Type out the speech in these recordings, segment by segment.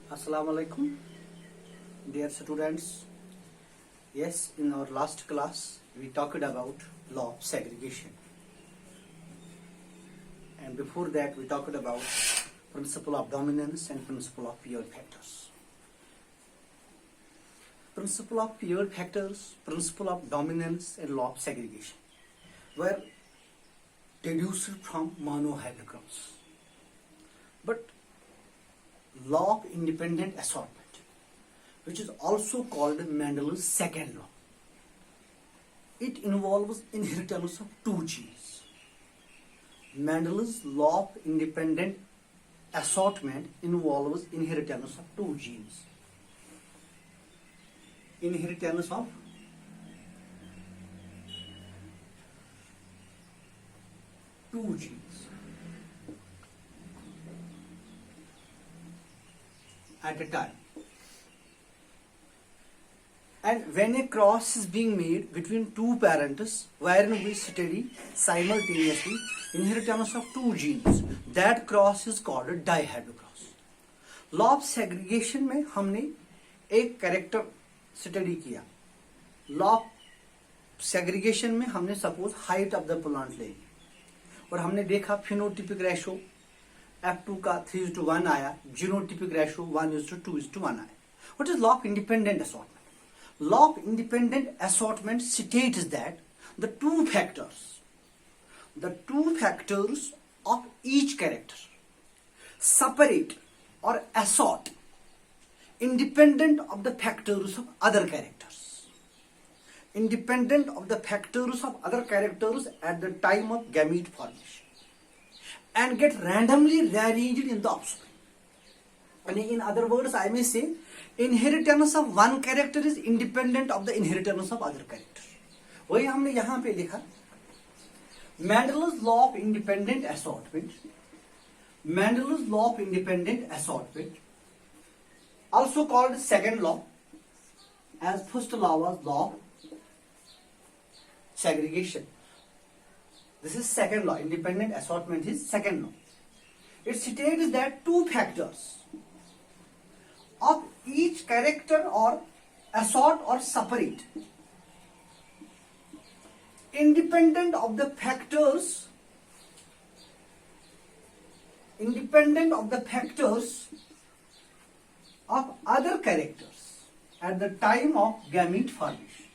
Assalamu alaikum, dear students. Yes, in our last class we talked about law of segregation, and before that we talked about principle of dominance and principle of pure factors. Principle of pure factors, principle of dominance, and law of segregation were deduced from monohydrocross. But law of independent assortment, which is also called Mendel's second law, it involves inheritance of two genes. Mendel's law of independent assortment involves inheritance of two genes. Inheritance of two genes. At a time. And when a cross is being made between two parents, wherein we study simultaneously inheritance of two genes, that cross is called a dihydrocross. Law of segregation में हमने एक character study किया. Law of segregation में हमने suppose height of the plant ले ली और हमने देखा फिनोटिपिक रेशो F2 का 3:1 आया, जीनोटिपिक रेशो 1:2:1 आया. What is law of independent assortment? Law of independent assortment states that the two factors of each character separate or assort independent of the factors of other characters. Independent of the factors of other characters at the time of gamete formation. And get randomly rearranged in the offspring. And in other words, I may say, inheritance of one character is independent of the inheritance of other character. वही हमने यहाँ पे लिखा. Mendel's law of independent assortment. Mendel's law of independent assortment, also called second law, as first law was law of segregation. This is second law. Independent assortment is second law. It states that two factors of each character or assort or separate independent of the factors of other characters at the time of gamete formation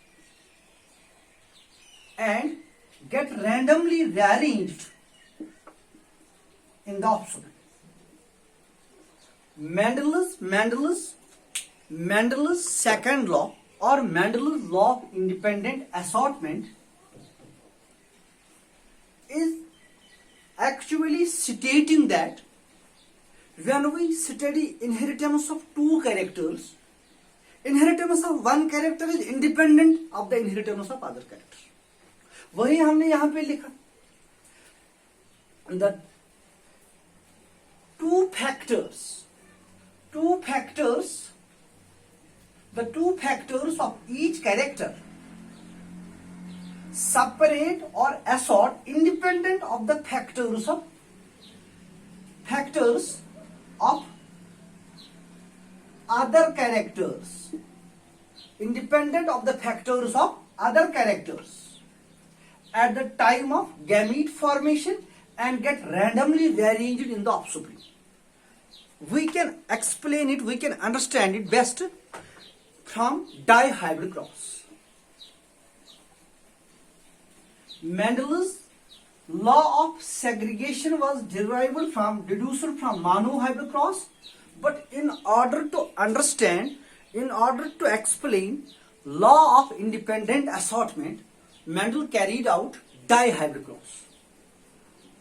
and get randomly rearranged in the offspring. Mendel's second law or Mendel's law of independent assortment is actually stating that when we study inheritance of two characters, inheritance of one character is independent of the inheritance of other character. वही हमने यहां पे लिखा. The two factors of each character separate or assort independent of the factors of other characters. Independent of the factors of other characters at the time of gamete formation and get randomly rearranged in the offspring. We can explain it, we can understand it best from dihybrid cross. Mendel's law of segregation was deduced from monohybrid cross, but in order to understand, in order to explain law of independent assortment, Mendel carried out dihybrid cross.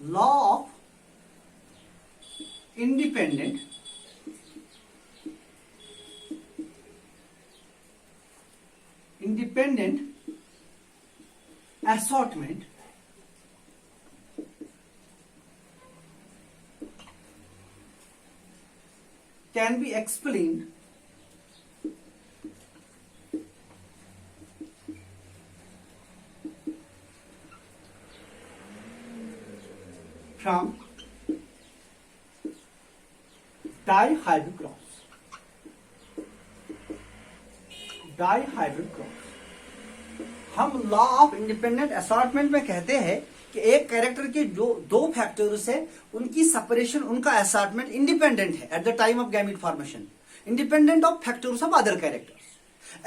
Law of independent assortment can be explained from dihybrid cross. Dihybrid cross. हम law of independent assortment में कहते हैं कि एक character के जो दो factors है उनकी सेपरेशन, उनका असॉर्टमेंट इंडिपेंडेंट है at the time of gamete formation, independent of factors of other characters,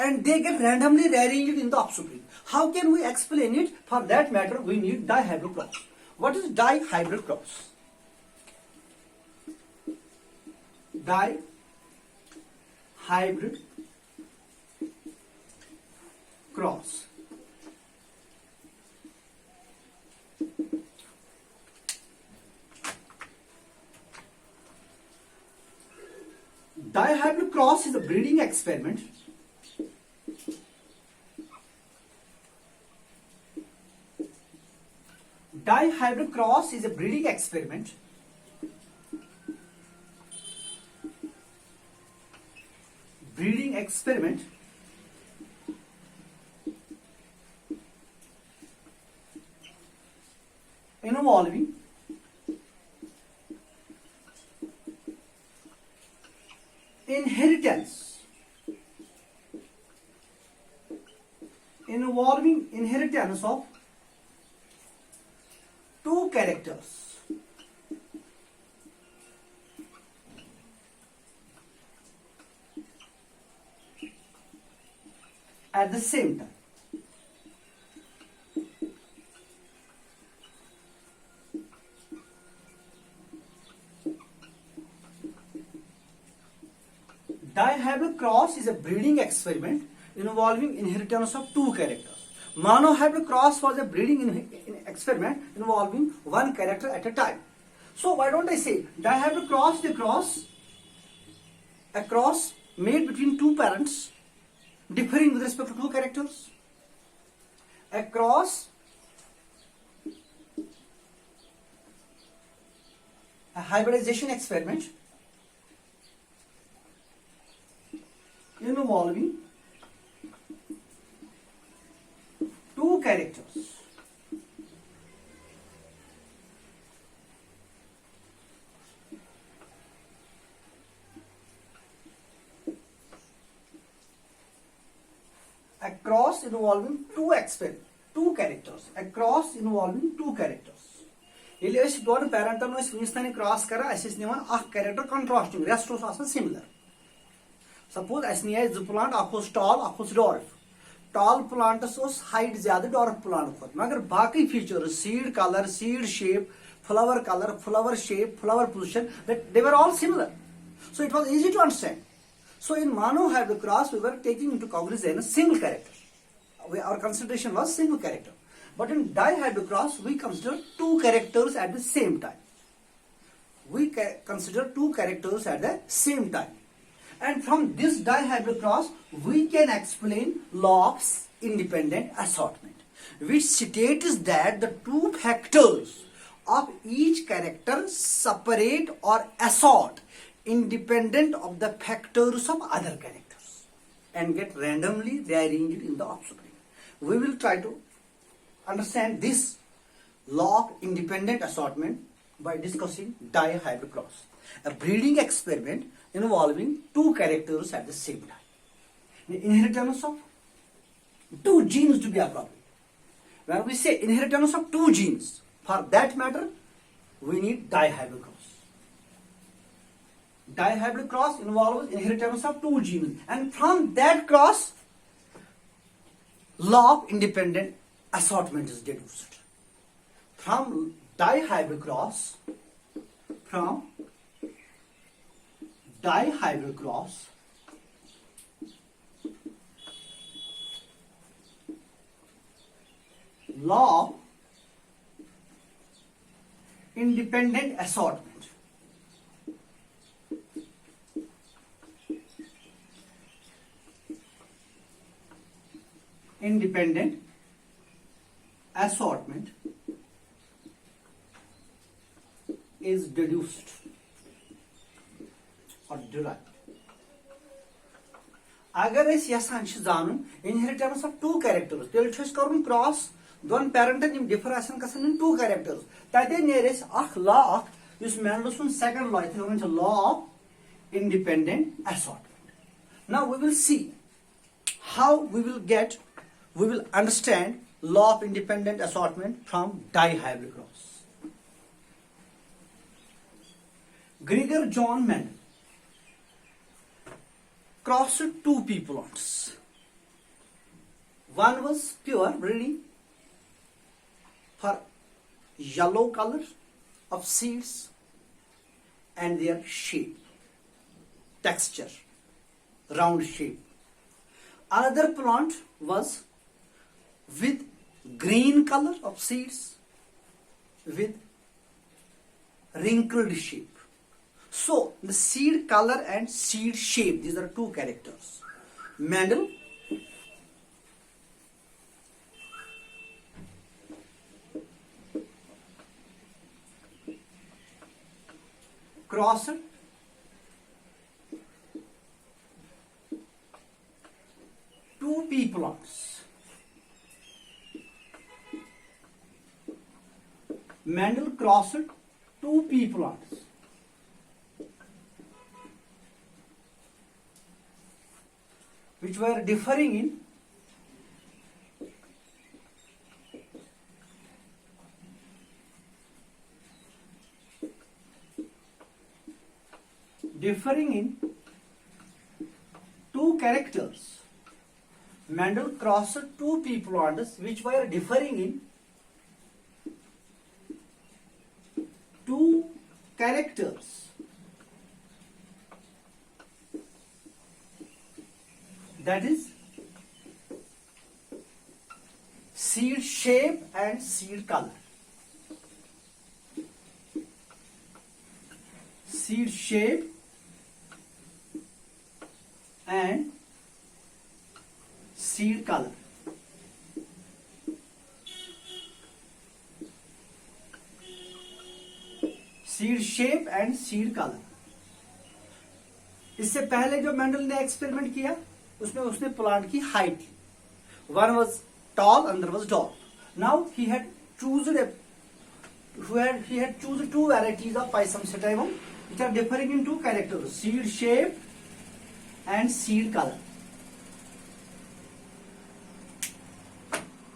and they get randomly rearranged in the offspring. How can we explain it? For that matter, we need dihybrid cross. What is dihybrid cross? Dihybrid cross. Dihybrid cross is a breeding experiment dihybrid cross is a breeding experiment involving inheritance of two characters at the same time. Dihybrid cross is a breeding experiment involving inheritance of two characters. Monohybrid cross was a breeding experiment involving one character at a time. So why don't I say dihybrid cross is a cross made between two parents differing with respect to two characters. A hybridization experiment involving two characters. A cross involving two characters. A cross involving two characters. Yeli ase don parental ase winstani cross kara ase nivan akh character contrasting, rest was also similar. Suppose ase niya zu plant, akh was tall, akh was dwarf. Tall plants was height zyada dwarf plant khot, magar baki features, seed color, seed shape, flower color, flower shape, flower position, that they were all similar. So it was easy to understand. So in monohybrid cross we were taking into cognizance a single character. Our consideration was single character. But in dihybrid cross we consider two characters at the same time. And from this dihybrid cross we can explain law of independent assortment, which states that the two factors of each character separate or assort independent of the factors of other characters and get randomly rearranged in the offspring. We will try to understand this law of independent assortment by discussing dihybrid cross, a breeding experiment involving two characters at the same time. The inheritance of two genes to be appropriate. When we say inheritance of two genes, for that matter, we need dihybrid cross. Dihybrid cross involves inheritance of two genes, and from that cross, law of independent assortment is deduced. From dihybrid cross, law of independent assortment is deduced or derived. अगर अस यसान जानून inheritance of two characters, तेल करुन cross दोन पेरेंटन यम differ आसान इन two characters, तते नेर अख law अख use Mendel सुन second law इथे one law of independent assortment. Now we will see how we will understand law of independent assortment from dihybrid cross. Gregor John Mendel crossed two pea plants. One was pure breeding for yellow color of seeds and their shape, texture, round shape. Another plant was with green color of seeds with wrinkled shape. So the seed color and seed shape, these are two characters. Mendel crossed two pea plants. Mendel crossed two pea plants. Which were differing in two characters. Mendel crossed two pea plants which were differing in two characters. That is seed shape and seed color. Seed shape and seed color. Seed shape and seed color. इससे पहले जो Mendel ने experiment किया उसमें उसने plant की height ली. One was tall, another was doll. Now he had chosen two varieties of Pisum sativum which are differing in two characters, seed shape and seed color.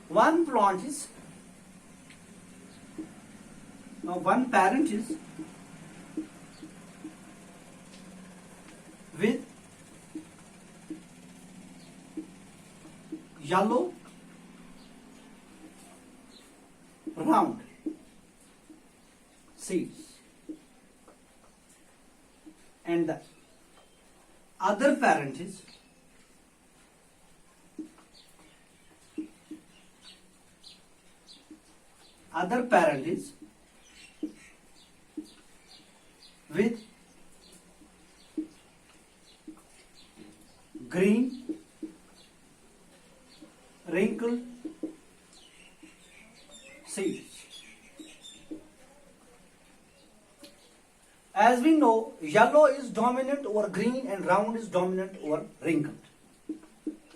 One parent is with yellow round seeds, and the other parent is with green wrinkled seeds. As we know, yellow is dominant over green and round is dominant over wrinkled.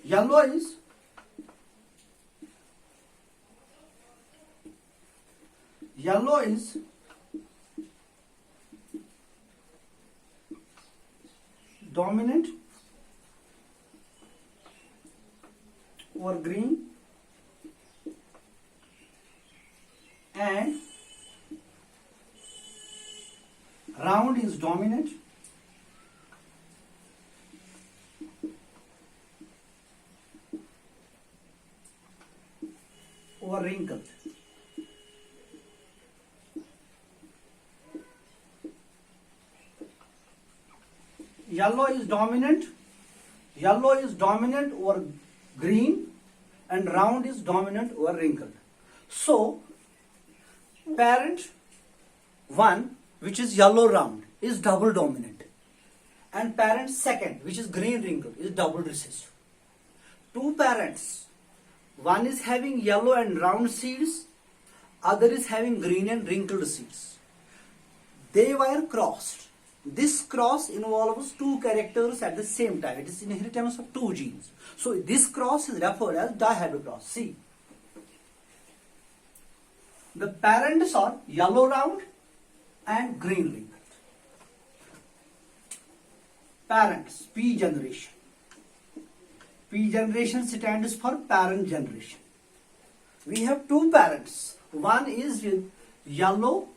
Yellow is dominant over green and round is dominant over wrinkled. Yellow is dominant over green and round is dominant over wrinkled. So parent 1, which is yellow round, is double dominant, and parent 2, which is green wrinkled, is double recessive. Two parents, one is having yellow and round seeds, other is having green and wrinkled seeds. They were crossed. This cross involves two characters at the same time. It is inheritance of two genes. So this cross is referred as dihybrid cross. See, the parents are yellow round and green wrinkled. Parents, P generation. P generation stands for parent generation. We have two parents. One is with yellow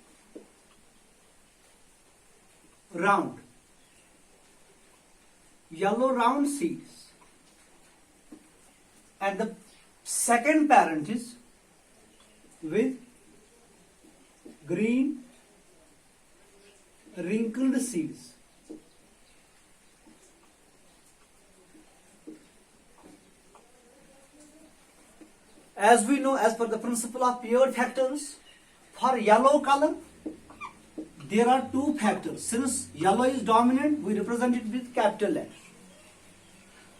round seeds, and the second parent is with green wrinkled seeds. As we know, as per the principle of paired factors, for yellow color, there are two factors. Since yellow is dominant, we represent it with capital letter.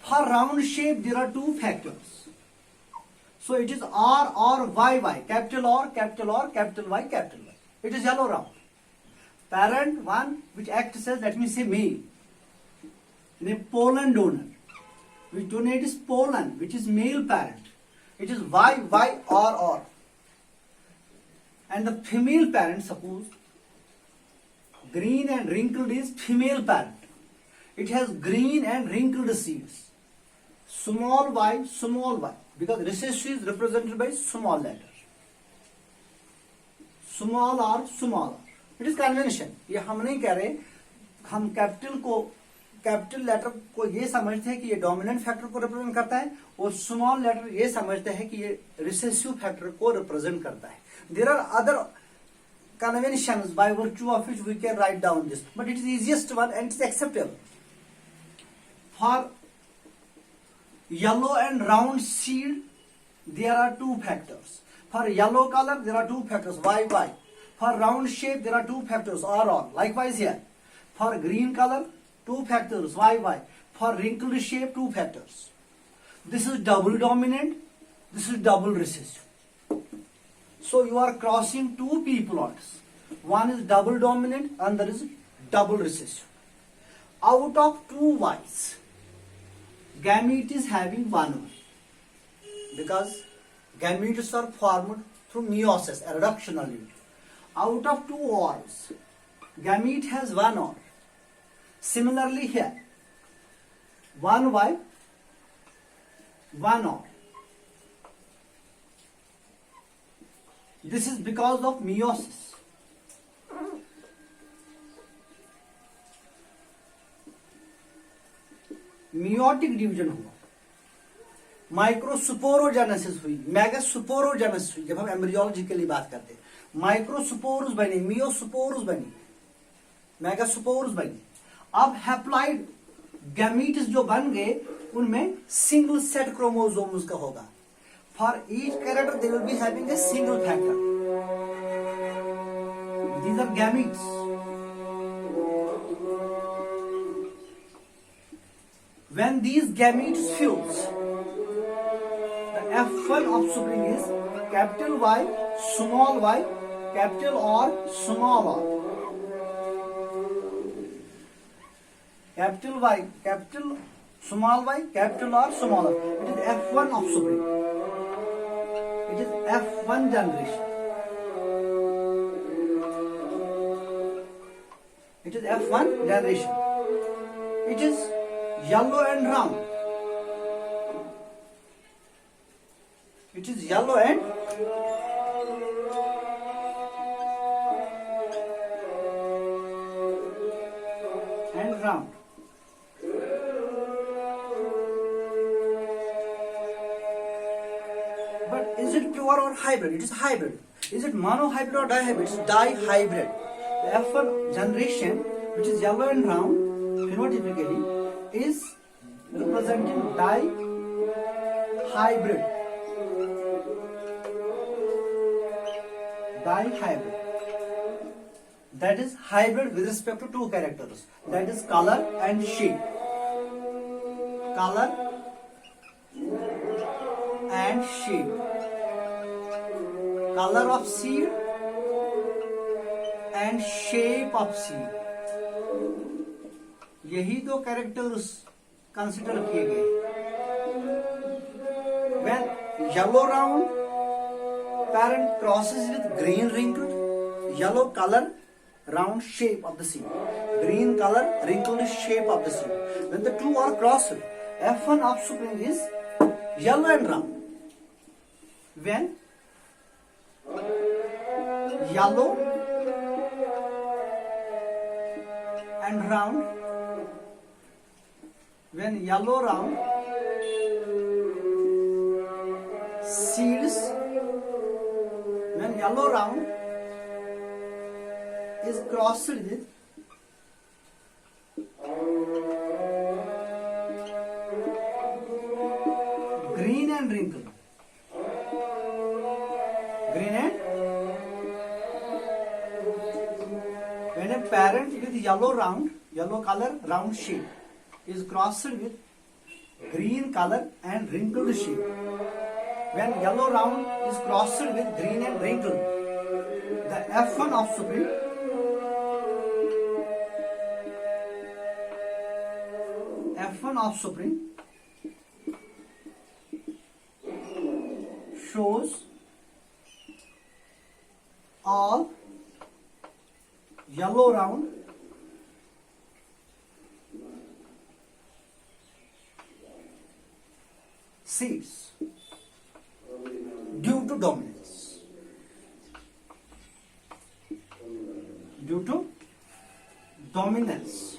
For round shape, there are two factors. So it is R or Y, capital R, capital R, capital Y, capital Y. It is yellow round. Parent one, which acts as, let me say, male. The pollen donor, which donates pollen, which is male parent. It is Y, R. And the female parent, suppose green and wrinkled is female parent. It has green and wrinkled seeds. Small y, because recessive is represented by small letter. Small r. It is convention. ये हम नहीं कह रहे, हम capital letter को ये समझते हैं कि ये डोमिनेंट फैक्टर को रिप्रेजेंट करता है, और स्मॉल लेटर ये समझते हैं कि ये रिसेसिव फैक्टर को रिप्रेजेंट करता है. There are other conventions by virtue of which we can write down this, but it is the easiest one and it is acceptable. For yellow and round seed, there are two factors. For yellow color, there are two factors, Y. For round shape, there are two factors, R. Likewise here. For green color, two factors, Y. For wrinkled shape, two factors. This is double dominant, this is double recessive. So you are crossing two P plots. One is double dominant, another is double recessive. Out of two Ys, gamete is having one Y, because gametes are formed through meiosis, a reductional unit. Out of two Rs, gamete has one R. Similarly here, one Y, one R. This is because of meiosis. Meiotic division हुआ, microsporogenesis हुई, megasporogenesis हुई. जब हम embryology के लिए बात करते हैं, माइक्रोस्पोर्स बने, मियोस्पोर्स बनी, मेगास्पोर्स बनी. अब हैप्लॉइड गैमीट्स जो बन गए, उनमें सिंगल सेट क्रोमोसोम्स का होगा. For each character, they will be having a single factor. These are gametes. When these gametes fuse, the F1 offspring is capital Y, capital R, small r. Capital Y, capital small y, capital R, small r. It is F1 offspring. It is F1 generation. It is F1 generation. It is yellow and round. It is yellow and round. But is it pure or hybrid? It is hybrid. Is it monohybrid or dihybrid? It is dihybrid. The F1 generation, which is yellow and round, phenotypically, is representing dihybrid. Dihybrid. That is hybrid with respect to two characters. That is color and shape. Color and shape. Color of seed and shape of seed. यही दो characters consider किए गए. When yellow round parent crosses with green wrinkled, yellow color round shape of the seed, green color wrinkled shape of the seed. When the two are crossed, F1 offspring is yellow and round. When yellow and round, when yellow round seeds, when yellow round is crossed with green and wrinkled, green and, when a parent with yellow round, yellow color round shape is crossed with green color and wrinkled shape, when yellow round is crossed with green and wrinkled, the F1 offspring shows all yellow round seeds due to dominance. Due to dominance.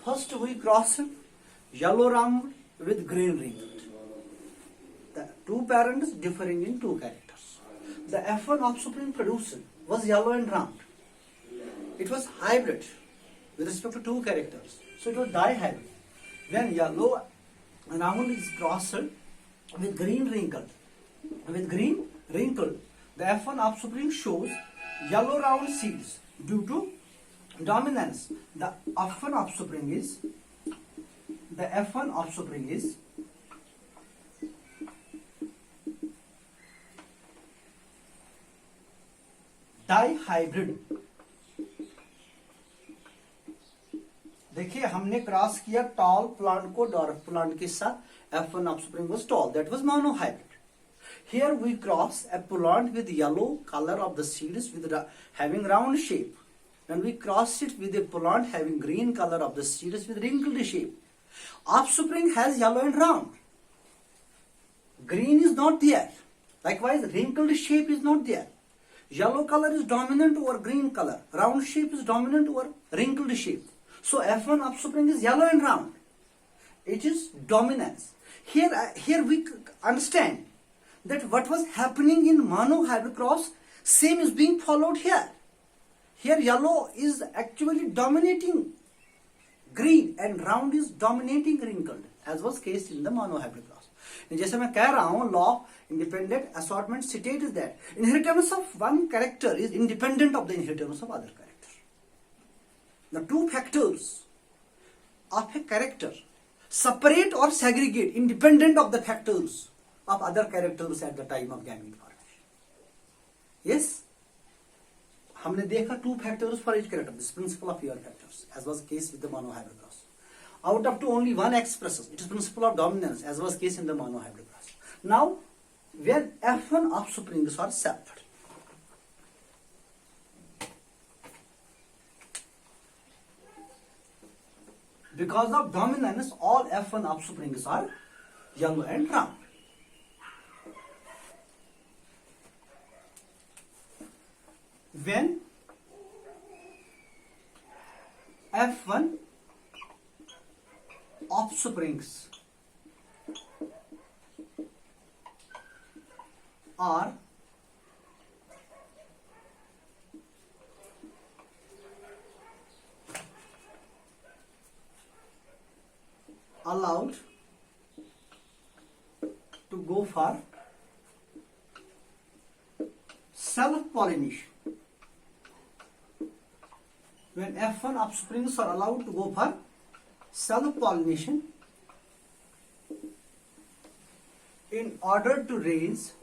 First we cross yellow round with green ringlet. The two parents differing in two characters. The F1 offspring produced was yellow and round. It was hybrid with respect to two characters. So it was dihybrid. When yellow round is crossed with green wrinkled, the F1 offspring shows yellow round seeds due to dominance. The F1 offspring is dihybrid. देखिए हमने cross किया tall plant को dwarf plant के साथ. F1 offspring was tall, that was monohybrid. Here we cross a plant with yellow color of the seeds with having round shape, and we cross it with a plant having green color of the seeds with wrinkled shape. Offspring has yellow and round. Green is not there. Likewise, wrinkled shape is not there. Yellow color is dominant over green color. Round shape is dominant over wrinkled shape. So F1 offspring is yellow and round. It is dominance. Here we understand that what was happening in monohybrid cross, same is being followed here. Here yellow is actually dominating green and round is dominating wrinkled, as was case in the monohybrid cross. जैसे मैं कह रहा हूं, law of independent assortment states that inheritance of one character is independent of the inheritance of other character. The two factors of a character separate or segregate independent of the factors of other characters at the time of gamete formation. Yes, हमने देखा two factors for each character, this principle of pure factors, as was case with the monohybrid cross. Out of two, only one expresses, it is principle of dominance, as was case in the monohybrid cross. Now, when F1 offsprings are separate, because of dominance, all F1 offsprings are yellow and round. When F1 offsprings are allowed to go for self-pollination. When F1 offsprings are allowed to go for self-pollination in order to raise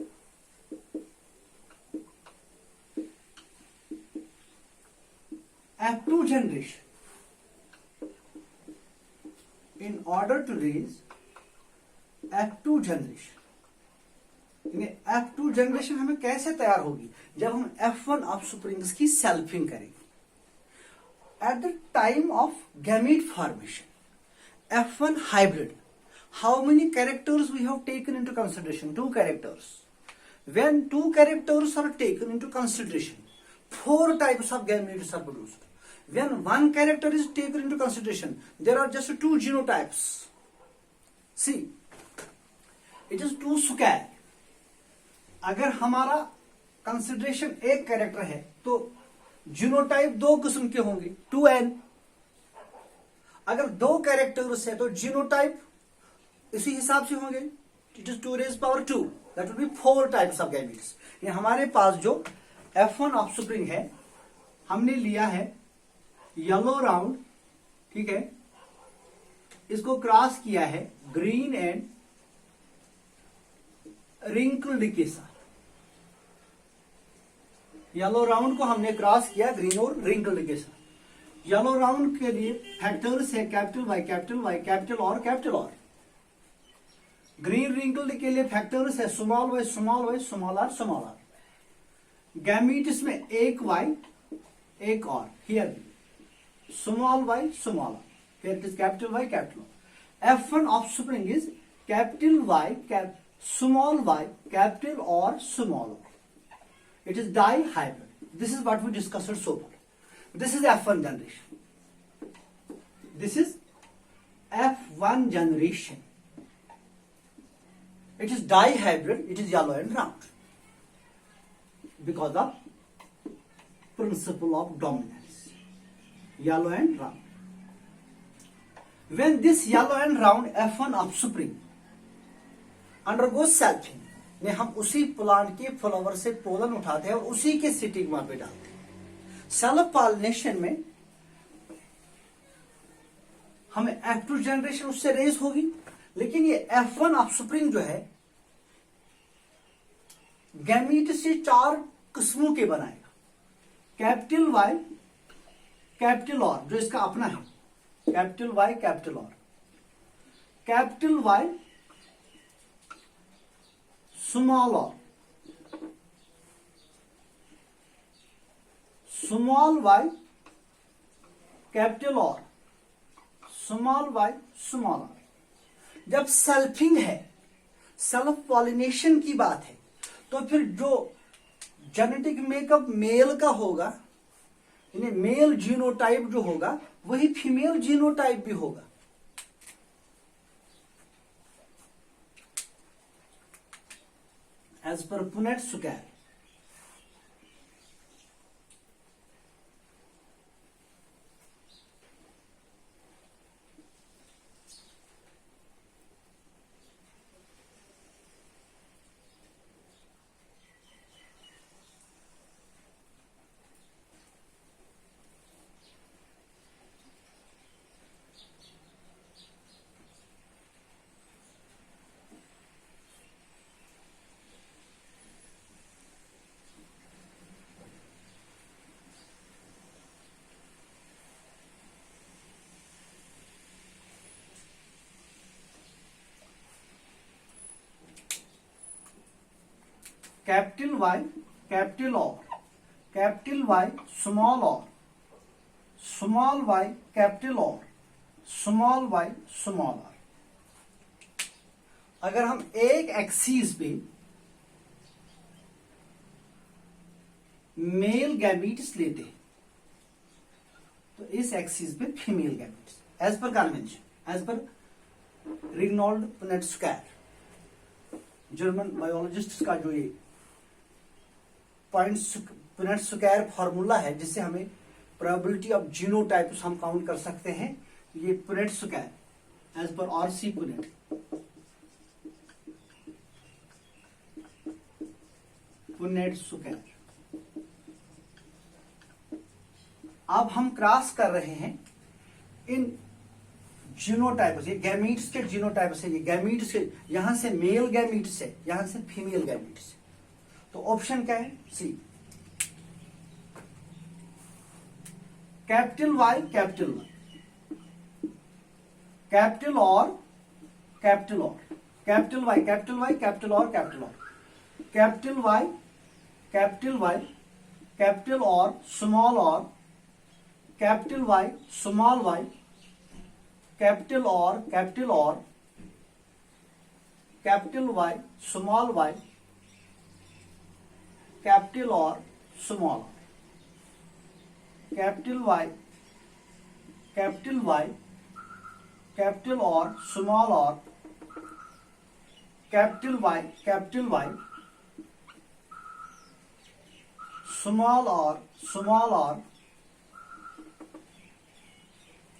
F2 generation, in order to raise F2 generation. F2 generation हमें कैसे तैयार होगी? जब हम F1 offsprings की selfing करेंगे. at the time of gamete formation, F1 hybrid, how many characters we have taken into consideration? 2 characters. When 2 characters are taken into consideration, 4 types of gametes are produced. When 1 character is taken into consideration, there are just 2 genotypes. See, it is 2 square. अगर हमारा consideration एक character है तो genotype 2 किस्म के होंगे, 2n. अगर 2 characters है तो जीनोटाइप इसी हिसाब से होंगे, it is 2 raised power 2. That will be 4 types of gametes. ये हमारे पास जो F1 ऑफस्प्रिंग है, हमने लिया है येलो राउंड, ठीक है, इसको क्रॉस किया है ग्रीन एंड रिंकल्ड के साथ. येलो राउंड को हमने क्रॉस किया ग्रीन और रिंकल्ड के साथ. येलो राउंड के लिए फैक्टर्स है capital Y, capital Y, capital R capital R. Green wrinkled के लिए फैक्टर्स है small Y, small Y, small r, small r. Gametes में एक वाई एक r, here small Y, small r, here it is capital Y, capital R. F1 offspring is capital Y, small Y, capital R small r. It is dihybrid. This is what we discussed so far. This is F1 generation. This is F1 generation. It is dihybrid. It is yellow and round because of principle of dominance. Yellow and round. When this yellow and round F1 offspring undergoes selfing, ने हम उसी plant के flower से pollen उठाते हैं और उसी के स्टिग्मा पे डालते हैं. सेल्फ पॉलिनेशन में हमें F2 जनरेशन उससे रेज होगी, लेकिन ये F1 ऑफस्प्रिंग जो है गैमीट से 4 किस्मों के बनाएगा. कैपिटल वाई, कैपिटल और, जो इसका अपना है, capital Y, capital R, capital Y, small R, small Y, capital R, small Y, small are. जब सेल्फिंग है, सेल्फ पॉलिनेशन की बात है, तो फिर जो जेनेटिक मेकअप मेल का होगा, यानी मेल जीनोटाइप जो होगा वही फीमेल जीनोटाइप भी होगा. As per Punnett-Sukar. Capital Y, capital R, capital Y, small R, small Y, capital R, small Y, small R. अगर हम एक एक्सिस पे मेल गैमीट्स लेते हैं तो इस एक्सिस पे female gametes, as per convention, as per Reginald Punnett-square, German biologist का जो ये पुनेट-स्क्वायर फॉर्मूला है जिससे हमें प्रोबेबिलिटी ऑफ जीनोटाइप्स हम काउंट कर सकते हैं. ये Punnett square as per RC Punnett, Punnett square. अब हम क्रॉस कर रहे हैं इन जीनोटाइप्स, ये गैमीट्स के जीनोटाइप्स है. ये गैमीट्स से, यहां से मेल गैमीट्स है, यहां से फीमेल गैमीट्स है. तो ऑप्शन क्या है? C. Capital Y, capital Y, capital R, capital R, capital Y, capital Y, capital R, capital R, capital Y, capital Y, capital R, small r, capital Y, small y, capital or, capital or, capital Y, small y, capital or, small, capital Y, capital Y, capital or, small or, capital Y, small or,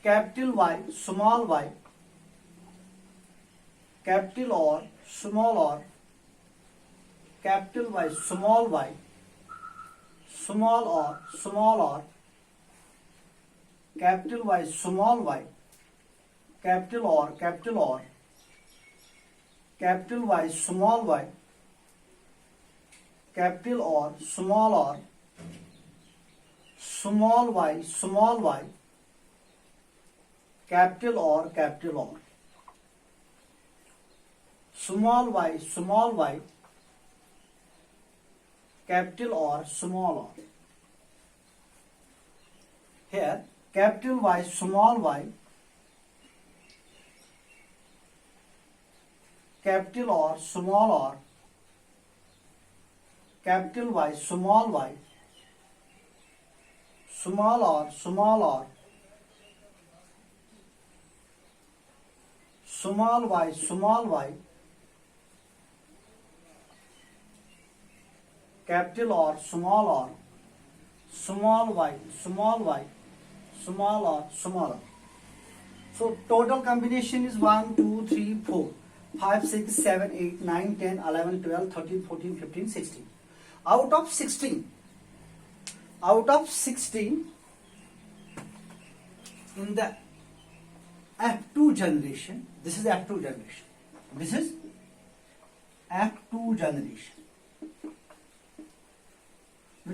capital Y, small y, capital or, small or, capital Y, small y, small or, capital Y, small y, capital or, capital Y, small y, capital or, small y, capital or, small y, capital or, small or. Here, capital Y, small y, capital or, small or, capital Y, small y, small or, small y, capital or, small or, small y, small or, smaller. So total combination is 1, 2, 3, 4, 5, 6, 7, 8, 9, 10, 11, 12, 13, 14, 15, 16. Out of 16, in the F2 generation, this is F2 generation, which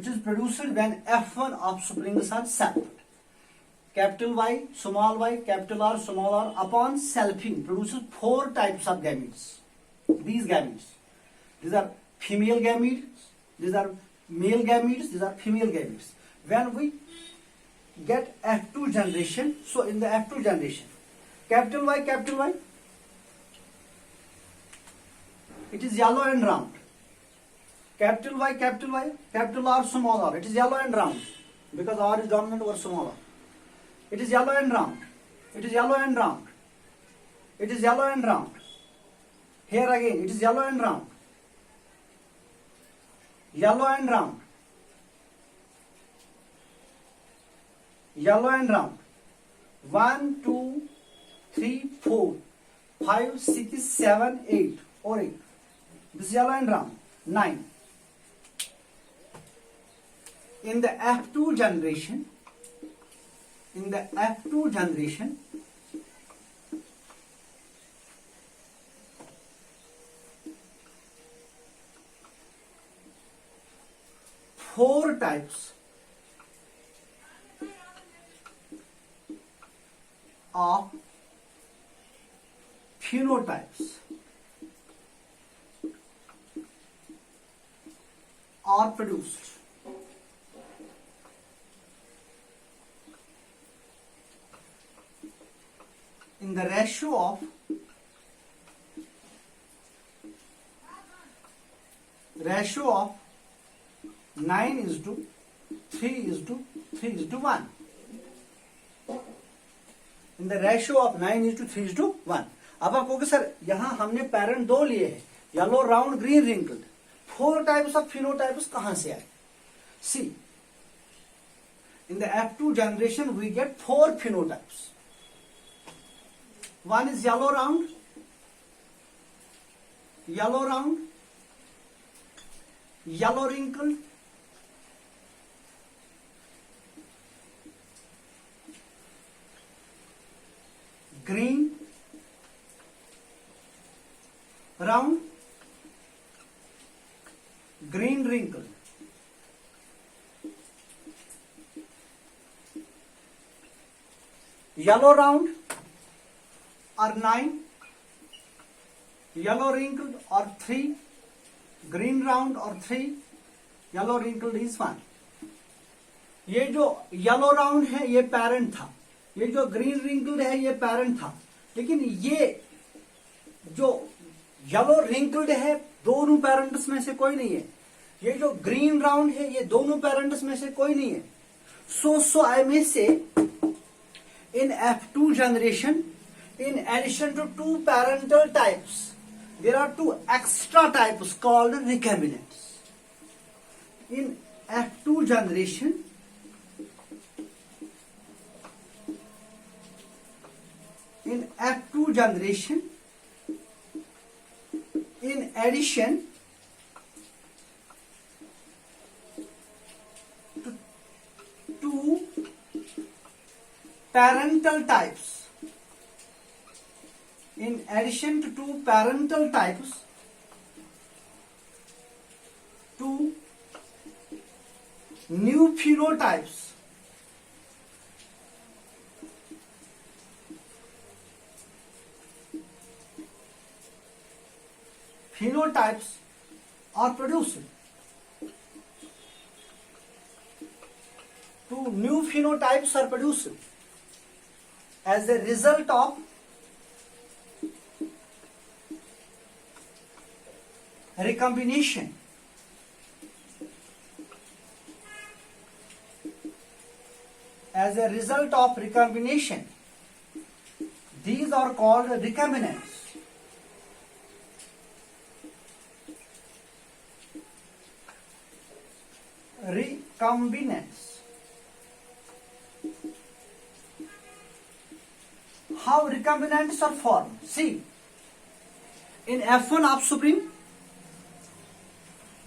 is produced when F1 offsprings are selfed. Capital Y, small y, capital R, small r, upon selfing produces 4 types of gametes. These are female gametes, these are male gametes, these are female gametes. When we get F2 generation, so in the F2 generation, capital Y, it is yellow and round. Capital Y, capital R, small r, it is yellow and round because R is dominant over small r. It is yellow and round. Here again, it is yellow and round. 1, 2, 3, 4, 5, 6, 7, 8, or 8. This is yellow and round. 9. In the F2 generation, 4 types of phenotypes are produced. In the ratio of ratio of 9:3:1. In the ratio of 9:3:1. अब आप कहोगे sir यहां हमने parent 2 लिए हैं, yellow round green wrinkled, 4 types of phenotypes कहां से आए? सी, in the F2 generation we get 4 phenotypes. One is yellow round, yellow wrinkled, green round, green wrinkled. Yellow round are 9, yellow wrinkled are 3, green round or 3, yellow wrinkled is 1. ये जो yellow round है ये parent था, ये जो green wrinkled है ये parent था, लेकिन ये जो येलो रिंकल्ड है दोनों पेरेंट्स में से कोई नहीं है, ये जो ग्रीन राउंड है ये दोनों पेरेंट्स में से कोई नहीं है. So I may say in F2 generation, in addition to two parental types, there are two extra types called recombinants. In F2 generation, in addition to two parental types, two new phenotypes are produced. Two new phenotypes are produced as a result of recombination. As a result of recombination, these are called recombinants. How recombinants are formed? See, in F1 offspring,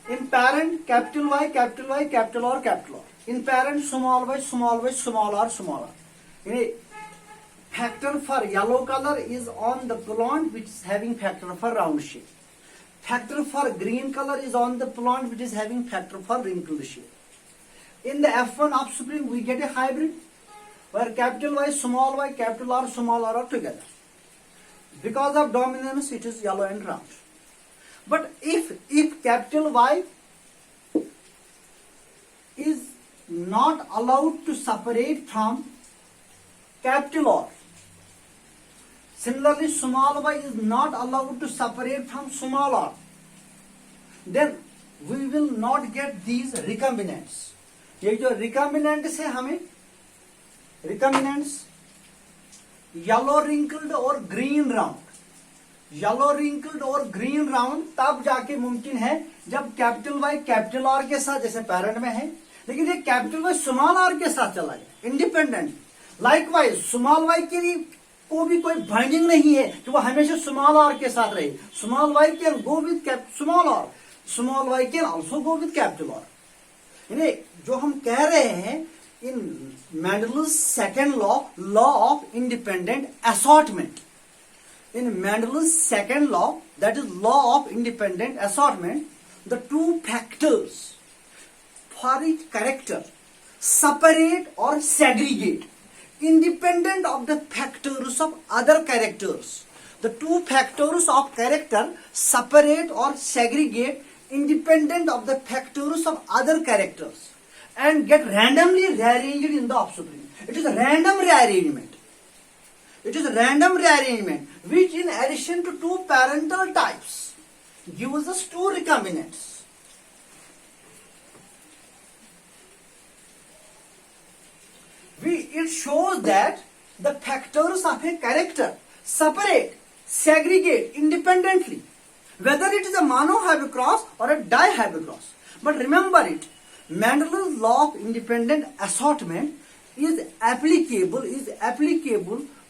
in parent capital Y, capital Y, capital R, capital R. In parent small y, small y, small r, small r. In a factor for yellow color is on the plant which is having factor for round shape. Factor for green color is on the plant which is having factor for wrinkled shape. In the F1 offspring we get a hybrid where capital Y, small y, capital R, small r are together. Because of dominance it is yellow and round. But if capital Y is not allowed to separate from capital R, similarly small y is not allowed to separate from small r, then we will not get these recombinants. ये जो recombinants है हमें recombinants yellow wrinkled और green round, yellow wrinkled और green round तब जाके मुमकिन है जब कैपिटल वाई कैपिटल आर के साथ जैसे पेरेंट में है, लेकिन ये कैपिटल वाई स्मॉल आर के साथ चला जाए independent. Likewise small Y के लिए को भी कोई बाइंडिंग नहीं है कि वो हमेशा स्मॉल आर के साथ रहे. Small y can go with small r, small y can also go with capital R. यानी जो हम कह रहे हैं in Mendel's second law of independent assortment, in Mendel's second law, that is law of independent assortment, the two factors for each character separate or segregate independent of the factors of other characters. The two factors of character separate or segregate independent of the factors of other characters and get randomly rearranged in the offspring. It is a random rearrangement. It is a random rearrangement which in addition to two parental types gives us two recombinants. It shows that the factors of a character separate, segregate independently, whether it is a monohybrid or a dihybrid. But remember it, Mendel's law of independent assortment is applicable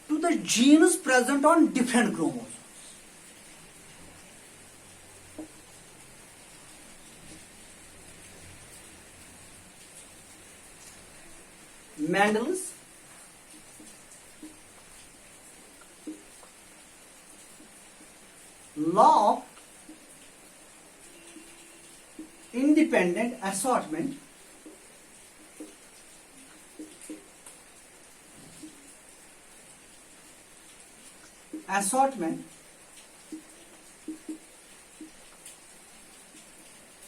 to the genes present on different chromosomes. Mendel's law of independent assortment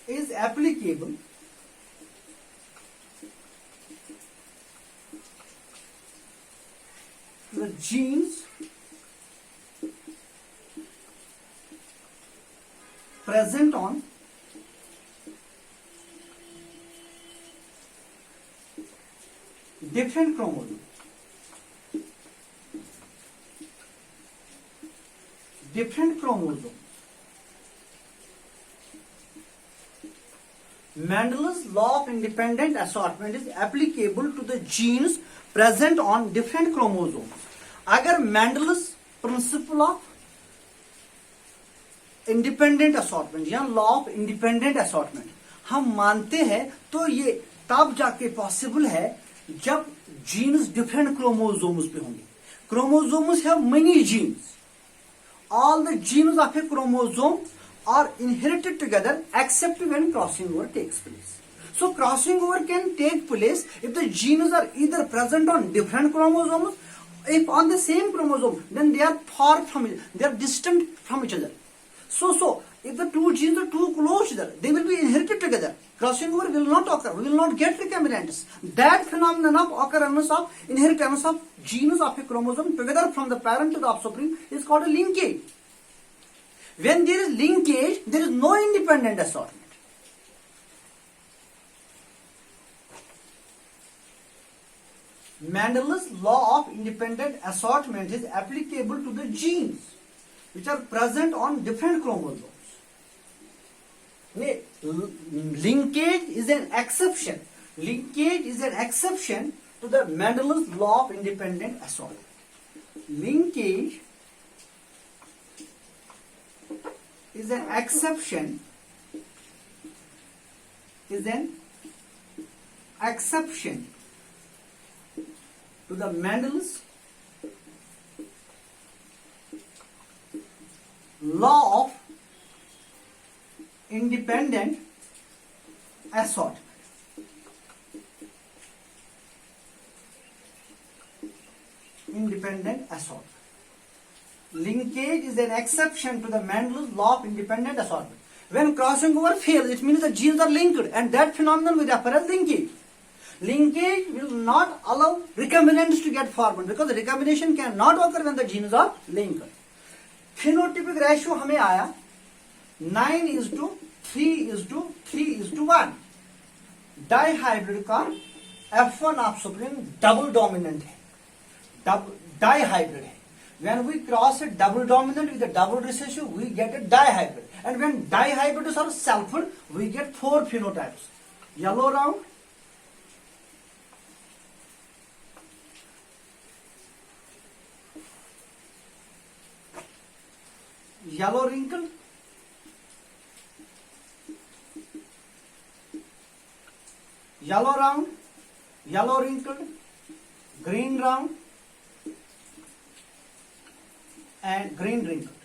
is applicable the genes present on different chromosomes. Different chromosomes. Mendel's law of independent assortment is applicable to the genes present on different chromosomes. अगर Mendel's principle of independent assortment या law of independent assortment हम मानते हैं तो ये तब जाके possible है जब जीन्स डिफरेंट क्रोमोसोम्स पे होंगे. Chromosomes have many genes. All the genes of a chromosome are inherited together except when crossing over takes place. So crossing over can take place if the genes are either present on different chromosomes. If on the same chromosome, then they are far from each other. They are distant from each other. So if the two genes are too close to each other, they will be inherited together. Crossing over will not occur. We will not get recombinants. That phenomenon of occurrence of inheritance of genes of a chromosome together from the parent to the offspring is called a linkage. When there is linkage, there is no independent assortment. Mendel's law of independent assortment is applicable to the genes which are present on different chromosomes. Linkage is an exception. Linkage is an exception to the Mendel's law of independent assortment. Linkage is an exception. To the Mendel's law of independent assortment. Linkage is an exception to the Mendel's law of independent assortment. When crossing over fails, it means the genes are linked, and that phenomenon we refer as linkage. Linkage will not allow recombinants to get formed because the recombination cannot occur when the genes are linked. Phenotypic ratio हमें आया 9:3:3:1. Dihybrid का F1 offspring double dominant है, dihybrid है. When we cross a double dominant with a double recessive, we get a dihybrid. And when dihybrids are selfed, we get 4 phenotypes. Yellow round, yellow wrinkled, yellow round, yellow wrinkled, green round, and green wrinkled.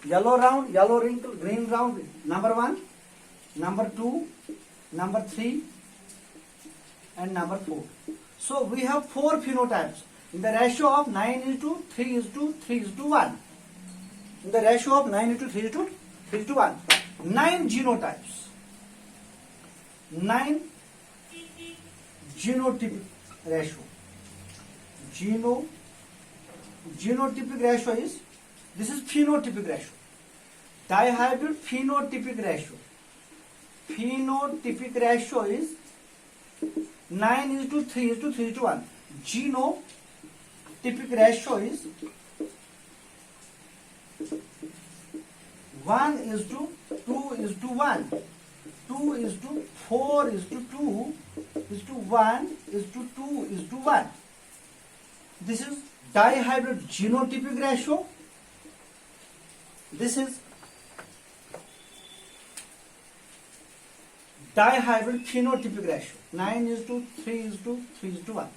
Yellow round, yellow wrinkled, green round, number 1, number 2, number 3, and number 4. So we have 4 phenotypes in the ratio of 9:3:3:1. In the ratio of 9:3:3:1. 9 genotypes. 9 genotypic ratio. Genotypic ratio is, this is phenotypic ratio. Dihybrid phenotypic ratio. Phenotypic ratio is 9:3:3:1. Genotypic ratio is 1:2:1. 2:4:2:1:2:1. This is dihybrid genotypic ratio. This is dihybrid phenotypic ratio, 9:3:3:1.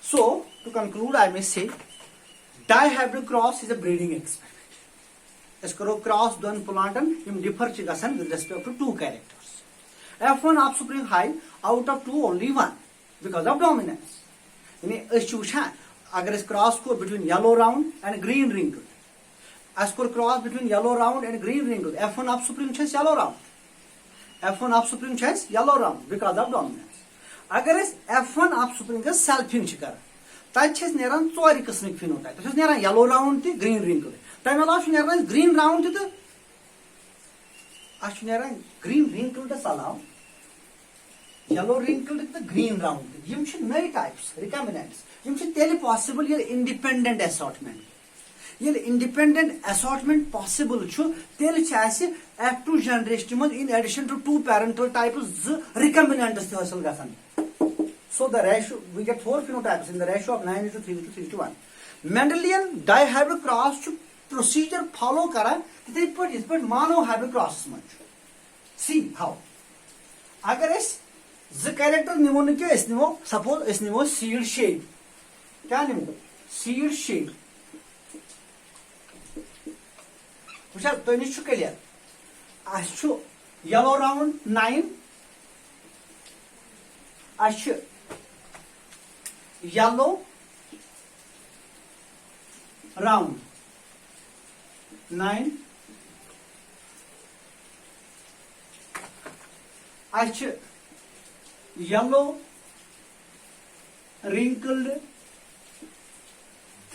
So to conclude, I may say dihybrid cross is a breeding experiment. Cross दोन plankton यम differ च गसन with respect to 2 characters. F1 offspring high, out of 2 only 1 because of dominance. यानी अस वुचान अगर cross को between yellow round and green wrinkled, As per cross between yellow round and green wrinkle, F1 offspring is yellow round. F1 offspring is yellow round because of dominance. अगर इस F1 offspring का selfing कर, तब चीज़ नेरान चौरी किस्म की phenotype, तो चीज़ नेरान yellow round थी green wrinkle, तब में लास्ट नेरान green round थी तो, आज नेरान green wrinkle तो सालाव, yellow wrinkle तो green round, ये मुझे नए types, recombinants, ये मुझे तेरे possible ये independent assortment. ये independent assortment possible छु तेल चाहे F2 generation में in addition to two parental types recombinants थे हासिल गसान. So the ratio we get 4 phenotypes in the ratio of 9:3:3:1. Mendelian dihybrid cross छु procedure follow करा तो इस पर मानो hybrid cross में. See how. अगर इस ज character निमो न क्यों इस निमो suppose इस निमो seed shape. क्या निमो seed shape. वुचा तो निश्चु क्लियर आशु yellow round 9 आशु yellow round 9 आशु yellow wrinkled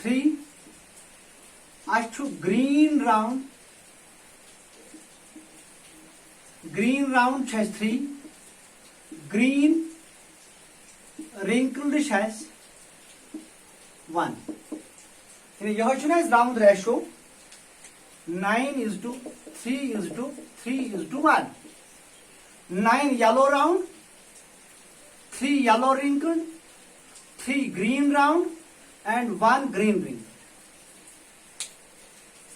3 आशु green round has 3, green wrinkled has 1. यह is round ratio 9:3:3:1. 9 yellow round, 3 yellow wrinkled, 3 green round, and 1 green wrinkled.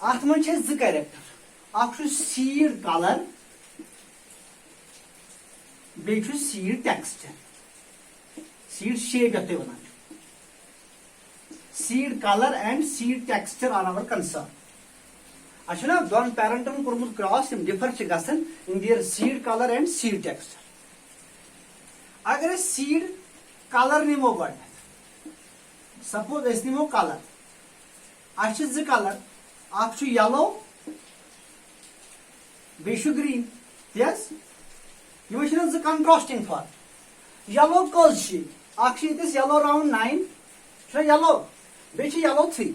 Ath man chhe z character. Akh seed color. Bechu seed texture, seed shape yatte bana. Seed color and seed texture are our concern. Ashuna don parentum kurmut cross in differ chigasan in their seed color and seed texture. Agar seed color nimo god. Suppose this nimo color. Ashiz the color. Akshu yellow. Bechu green. Yes. You is the contrasting for yellow cause she. Actually, this yellow round 9. So yellow. Which yellow 3.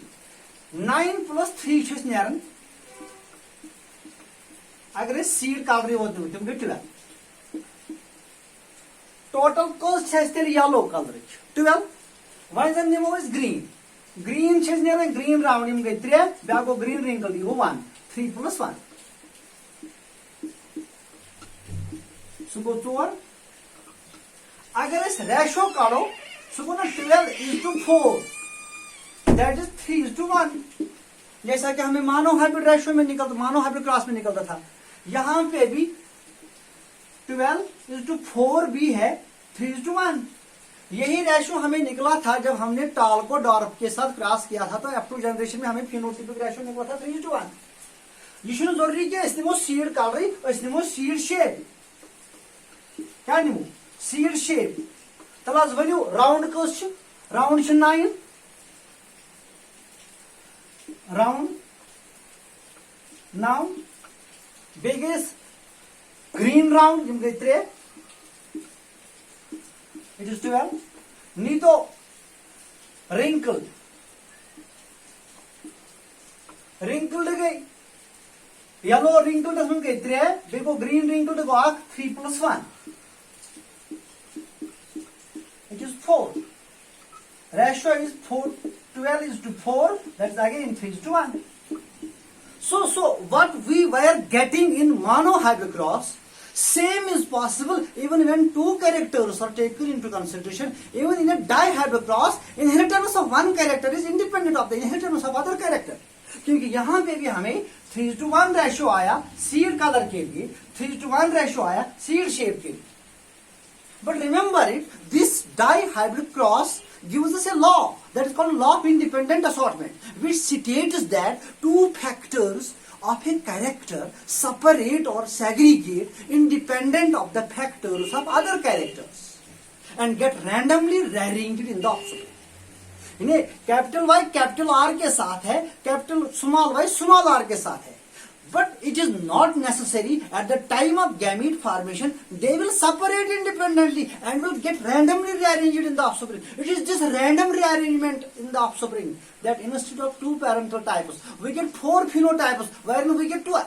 9 plus 3 is near. I guess seed cover what do you get to that. Total cost has still yellow color. 12. Why the name is green? Green is near a green round. You get 3. Bago green wrinkle. You 1. 3 plus 1. So go to one. अगर इस ratio काढो सो ना 12:4 that is 3:1. जैसा कि हमें मानो hybrid ratio में निकलता मानो हाइब्रिड क्रॉस में निकलता था यहां पे भी 12:4 भी है 3:1. यही रेशो हमें निकला था जब हमने टाल को डॉर्फ के साथ क्रॉस किया था तो F2 जनरेशन में हमें फिनोटाइपिक रेशो निकला था 3:1. ये जरूरी क्या इसने वो सीड कलर इसने वो सीड शेप क्या निमो सीड शेप तल वनु राउंड कस round 9 round now biggest green round यम गई 3 इट इज 12 नीतो रिंकल रिंकल्ड गई येलो रिंकल्ड हम गई 3 बेगो ग्रीन रिंकल्ड गो 3 plus 1. It is 4. Ratio is 4. 12:4. That's again 3:1. So what we were getting in monohybrid cross, same is possible even when two characters are taken into consideration. Even in a dihybrid cross, inheritance of one character is independent of the inheritance of other character. क्योंकि यहाँ पे भी हमें 3:1 ratio आया seed colour के लिए 3:1 ratio आया seed shape के लिए. But remember it, this dihybrid cross gives us a law that is called law of independent assortment, which states that two factors of a character separate or segregate independent of the factors of other characters and get randomly rearranged in the offspring. इन्हें capital Y capital R के साथ है, capital small Y small R के साथ है. But it is not necessary at the time of gamete formation. They will separate independently and will get randomly rearranged in the offspring. It is this random rearrangement in the offspring that instead of 2 parental types, we get 4 phenotypes, wherein we get 2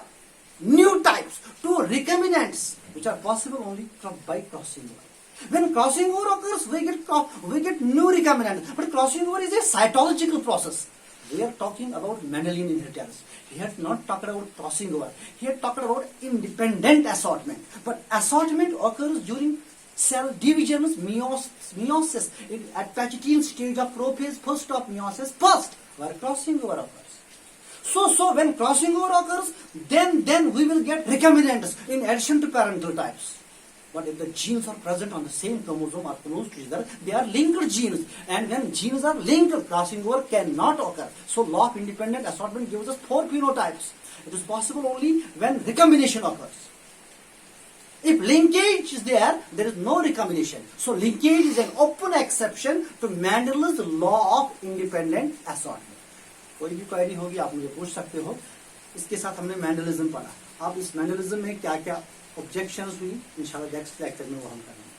new types, 2 recombinants, which are possible only by crossing over. When crossing over occurs, we get new recombinants. But crossing over is a cytological process. We are talking about Mendelian inheritance. He had not talked about crossing over. He had talked about independent assortment. But assortment occurs during cell divisions, meiosis, at Pachytene stage of prophase, first of meiosis, first, where crossing over occurs. So when crossing over occurs, then we will get recombinants in addition to parental types. But if the genes are present on the same chromosome or close to each other, they are linked genes. And when genes are linked, crossing over cannot occur. So law of independent assortment gives us 4 phenotypes. It is possible only when recombination occurs. If linkage is there, there is no recombination. So linkage is an open exception to Mendel's law of independent assortment. कोई भी query होगी आप मुझे पूछ सकते हो. इसके साथ हमने मेंडलिज्म पढ़ा. अब इस मेंडलिज्म में क्या क्या ऑब्जेक्शंस हुई, इंशाल्लाह नेक्स्ट लेक्चर में वो हम करेंगे.